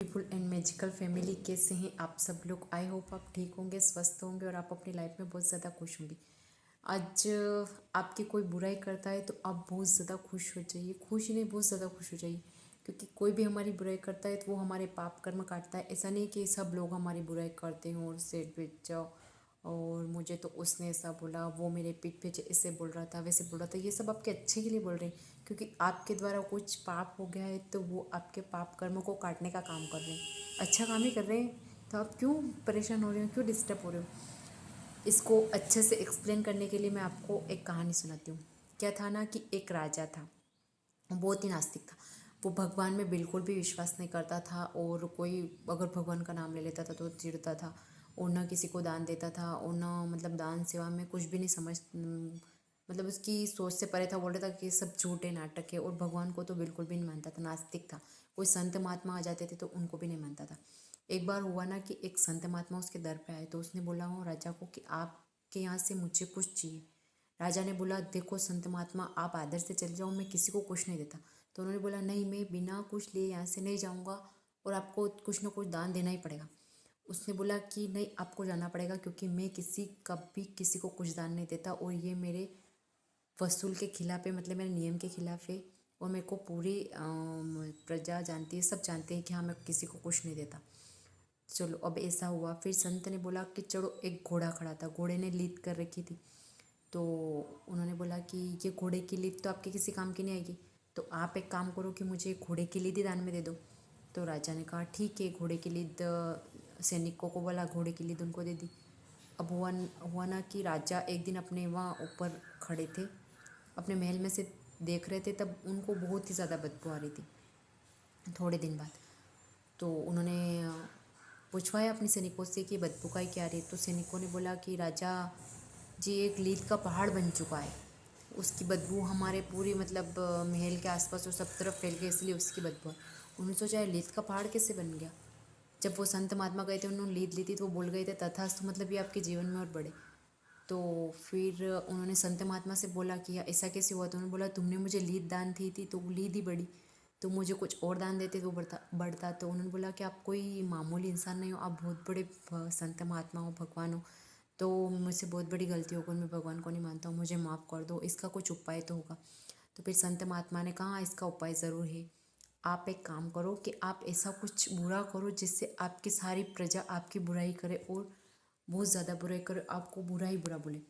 Beautiful and magical family, कैसे हैं आप सब लोग। आई होप आप ठीक होंगे, स्वस्थ होंगे और आप अपनी लाइफ में बहुत ज़्यादा खुश होंगे। आज आपकी कोई बुराई करता है तो आप बहुत ज़्यादा खुश हो जाइए, खुश ही नहीं बहुत ज़्यादा खुश हो जाइए, क्योंकि कोई भी हमारी बुराई करता है तो वो हमारे पाप कर्म काटता है। ऐसा नहीं कि सब लोग हमारी बुराई करते हों और सेठ बैठ जाओ और मुझे तो उसने ऐसा बोला, वो मेरे पीठ पे ऐसे बोल रहा था, वैसे बोल रहा था। ये सब आपके अच्छे के लिए बोल रहे हैं, क्योंकि आपके द्वारा कुछ पाप हो गया है तो वो आपके पाप कर्मों को काटने का काम कर रहे हैं, अच्छा काम ही कर रहे हैं। तो आप क्यों परेशान हो रहे हो, क्यों डिस्टर्ब हो रहे हो। इसको अच्छे से एक्सप्लेन करने के लिए मैं आपको एक कहानी सुनाती हूँ। क्या था ना कि एक राजा था, बहुत ही नास्तिक था। वो भगवान में बिल्कुल भी विश्वास नहीं करता था और कोई अगर भगवान का नाम ले लेता था तो चिढ़ता था और न किसी को दान देता था और न मतलब दान सेवा में कुछ भी नहीं मतलब उसकी सोच से परे था। बोल रहा था कि ये सब झूठे नाटक है और भगवान को तो बिल्कुल भी नहीं मानता था, नास्तिक था। कोई संत महात्मा आ जाते थे तो उनको भी नहीं मानता था। एक बार हुआ ना कि एक संत महात्मा उसके दर पे आए तो उसने बोला हो राजा को कि आपके यहाँ से मुझे कुछ चाहिए। राजा ने बोला देखो संत महात्मा, आप आदर से चले जाओ, मैं किसी को कुछ नहीं देता। तो उन्होंने बोला नहीं, मैं बिना कुछ लिए यहाँ से नहीं जाऊँगा और आपको कुछ ना कुछ दान देना ही पड़ेगा। उसने बोला कि नहीं, आपको जाना पड़ेगा, क्योंकि मैं कभी किसी को कुछ दान नहीं देता और ये मेरे वसूल के खिलाफ है, मतलब मेरे नियम के खिलाफ है। और मेरे को पूरी प्रजा जानती है, सब जानते हैं कि हाँ मैं किसी को कुछ नहीं देता। चलो अब ऐसा हुआ, फिर संत ने बोला कि चलो, एक घोड़ा खड़ा था, घोड़े ने लीद कर रखी थी। तो उन्होंने बोला कि ये घोड़े की लीद तो आपके किसी काम की नहीं आएगी, तो आप एक काम करो कि मुझे घोड़े की लीद ही दान में दे दो। तो राजा ने कहा ठीक है, घोड़े की लीद सैनिकों को बोला, घोड़े की लीद उनको दे दी। अब हुआ ना कि राजा एक दिन अपने वहाँ ऊपर खड़े थे, अपने महल में से देख रहे थे, तब उनको बहुत ही ज़्यादा बदबू आ रही थी। थोड़े दिन बाद तो उन्होंने पूछवाया अपने सैनिकों से कि बदबू का क्या रही है। तो सैनिकों ने बोला कि राजा जी, एक लीद का पहाड़ बन चुका है, उसकी बदबू हमारे पूरी मतलब महल के आसपास और सब तरफ फैल गई, इसलिए उसकी बदबू है। उन्होंने सोचा है लीद का पहाड़ कैसे बन गया। जब वो संत महात्मा गए थे, उन्होंने लीद ली थी तो वो बोल गए थे तथास्तु, मतलब ये आपके जीवन में और बढ़े। तो फिर उन्होंने संत महात्मा से बोला कि ऐसा कैसे हुआ। तो उन्होंने बोला तुमने मुझे लीद दान दी थी तो वो लीद ही बढ़ी, तो मुझे कुछ और दान देते तो बढ़ता। तो उन्होंने बोला कि आप कोई मामूली इंसान नहीं हो, आप बहुत बड़े संत महात्मा हो, भगवान हो। तो मुझसे बहुत बड़ी गलती हो गई, मैं भगवान को नहीं मानता हूँ, मुझे माफ़ कर दो, इसका कुछ उपाय तो होगा। तो फिर संत महात्मा ने कहा इसका उपाय ज़रूर है। आप एक काम करो कि आप ऐसा कुछ बुरा करो जिससे आपकी सारी प्रजा आपकी बुराई करे और बहुत ज़्यादा बुराई करे, आपको बुरा ही बुरा बोले।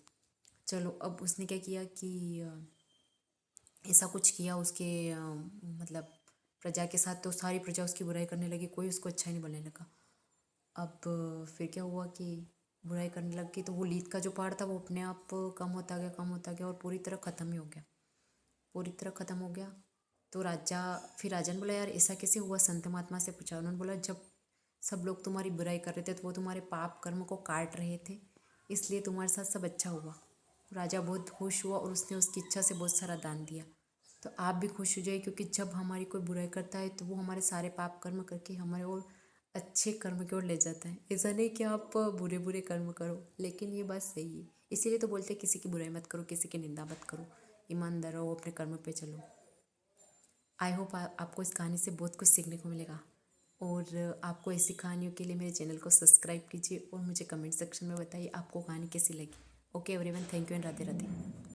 चलो अब उसने क्या किया कि ऐसा कुछ किया उसके मतलब प्रजा के साथ, तो सारी प्रजा उसकी बुराई करने लगी, कोई उसको अच्छा ही नहीं बोलने लगा। अब फिर क्या हुआ कि बुराई करने लग गई तो वो लीद का जो पहाड़ था वो अपने आप कम होता गया और पूरी तरह ख़त्म ही हो गया, पूरी तरह ख़त्म हो गया। तो राजा ने बोला यार ऐसा कैसे हुआ। संत महात्मा से पूछा, उन्होंने बोला जब सब लोग तुम्हारी बुराई कर रहे थे तो वो तुम्हारे पाप कर्म को काट रहे थे, इसलिए तुम्हारे साथ सब अच्छा हुआ। राजा बहुत खुश हुआ और उसने उसकी इच्छा से बहुत सारा दान दिया। तो आप भी खुश हो जाइए, क्योंकि जब हमारी कोई बुराई करता है तो वो हमारे सारे पाप कर्म करके हमारे और अच्छे कर्म की ओर ले जाता है। ऐसा नहीं कि आप बुरे बुरे कर्म करो, लेकिन ये बात सही है। इसीलिए तो बोलते हैं किसी की बुराई मत करो, किसी की निंदा मत करो, ईमानदार रहो, अपने कर्म पे चलो। आई होप आपको इस कहानी से बहुत कुछ सीखने को मिलेगा। और आपको ऐसी कहानियों के लिए मेरे चैनल को सब्सक्राइब कीजिए और मुझे कमेंट सेक्शन में बताइए आपको कहानी कैसी लगी। Okay everyone, thank you and Radhe Radhe.